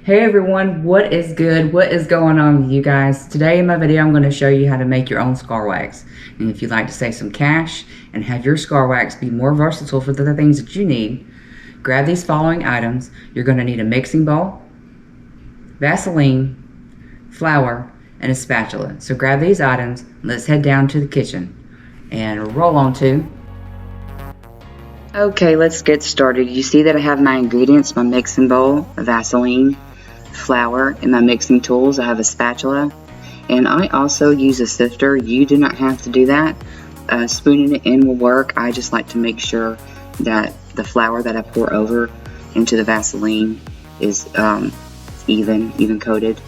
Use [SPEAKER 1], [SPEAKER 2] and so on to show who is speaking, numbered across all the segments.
[SPEAKER 1] Hey everyone, what is good? What is going on with you guys? Today in my video I'm going to show you how to make your own scar wax. And if you'd like to save some cash and have your scar wax be more versatile for the things that you need, grab these following items. You're going to need a mixing bowl, Vaseline, flour, and a spatula. So grab these items, let's head down to the kitchen and roll on to. Okay, let's get started. You see that I have my ingredients, my mixing bowl, a Vaseline, flour, and my mixing tools. I have a spatula, and I also use a sifter. You do not have to do that. Spooning it in will work. I just like to make sure that the flour that I pour over into the Vaseline is even coated.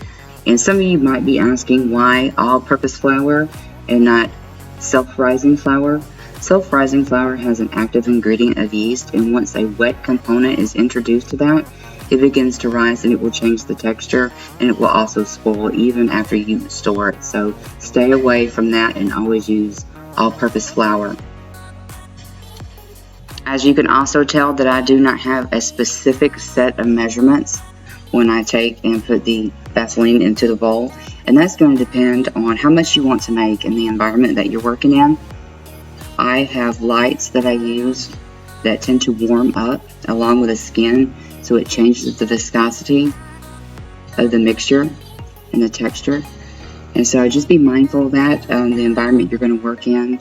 [SPEAKER 1] And some of you might be asking why all-purpose flour and not self-rising flour. Self-rising flour has an active ingredient of yeast, and once a wet component is introduced to that, it begins to rise and it will change the texture, and it will also spoil even after you store it. So stay away from that and always use all-purpose flour. As you can also tell that I do not have a specific set of measurements when I take and put the Vaseline into the bowl, and that's going to depend on how much you want to make and the environment that you're working in. I have lights that I use that tend to warm up along with the skin, so it changes the viscosity of the mixture and the texture. And so just be mindful of that, the environment you're going to work in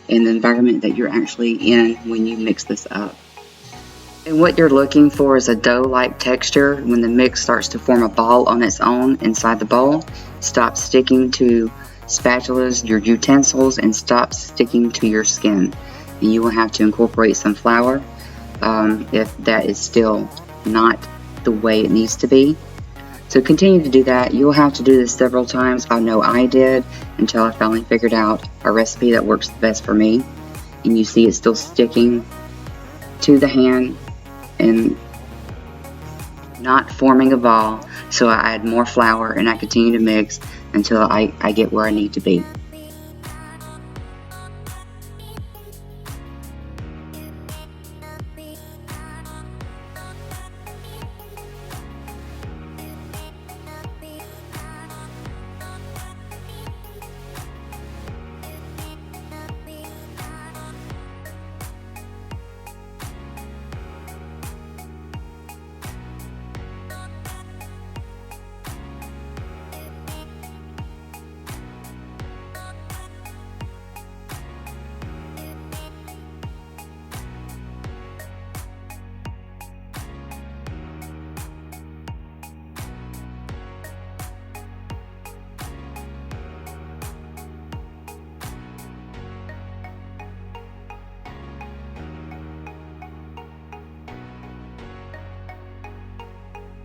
[SPEAKER 1] and the environment that you're actually in when you mix this up. And what you're looking for is a dough-like texture. When the mix starts to form a ball on its own inside the bowl, stop sticking to spatulas, your utensils, and stop sticking to your skin. And you will have to incorporate some flour if that is still not the way it needs to be. So continue to do that. You'll have to do this several times. I know I did, until I finally figured out a recipe that works the best for me. And you see it's still sticking to the hand and not forming a ball. So I add more flour and I continue to mix until I get where I need to be.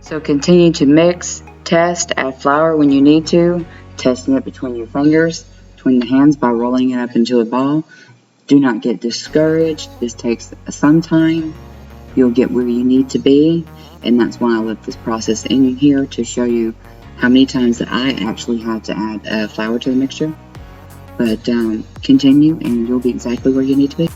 [SPEAKER 1] So continue to mix, test, add flour when you need to, testing it between your fingers, between the hands by rolling it up into a ball. Do not get discouraged. This takes some time. You'll get where you need to be, and that's why I left this process in here to show you how many times that I actually had to add flour to the mixture. But continue and you'll be exactly where you need to be.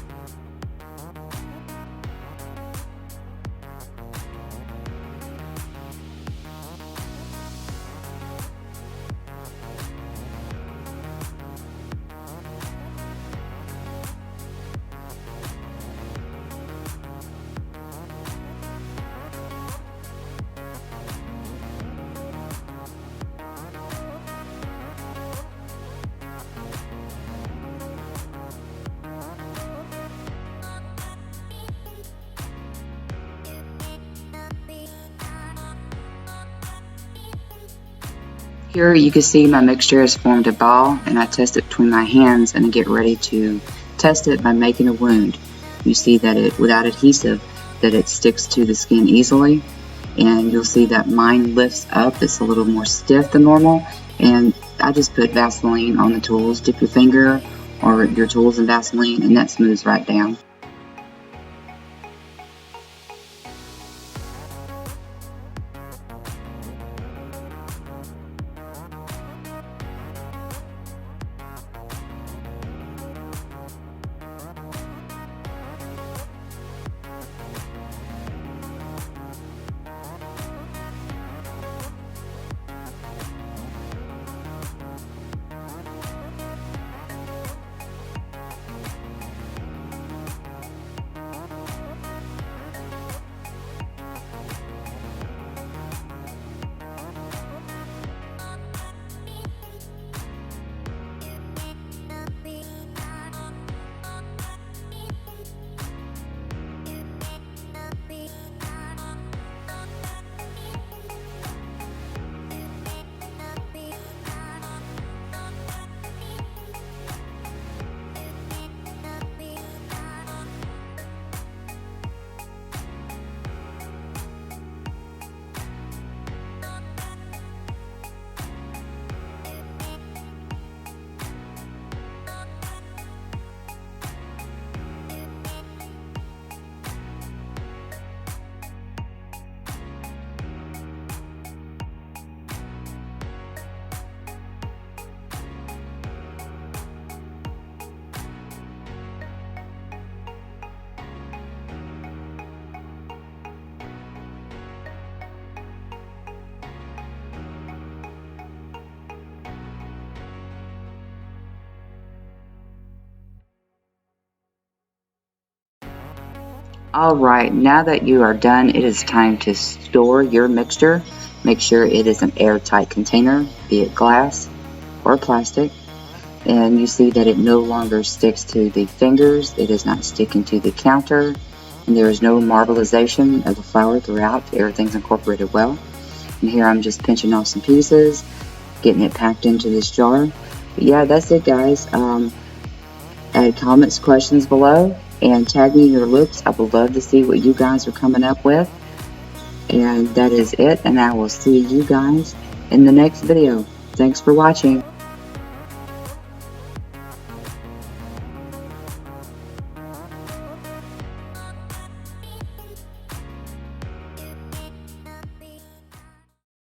[SPEAKER 1] Here you can see my mixture has formed a ball, and I test it between my hands and I get ready to test it by making a wound. You see that it, without adhesive, that it sticks to the skin easily, and you'll see that mine lifts up. It's a little more stiff than normal, and I just put Vaseline on the tools. Dip your finger or your tools in Vaseline and that smooths right down. Alright, now that you are done, it is time to store your mixture. Make sure it is an airtight container, be it glass or plastic. And you see that it no longer sticks to the fingers, it is not sticking to the counter, and there is no marbleization of the flour throughout. Everything's incorporated well. And here I'm just pinching off some pieces, getting it packed into this jar. But yeah, that's it, guys. Add comments, questions below, and tag me in your looks. I would love to see what you guys are coming up with. And that is it, and I will see you guys in the next video. Thanks for watching.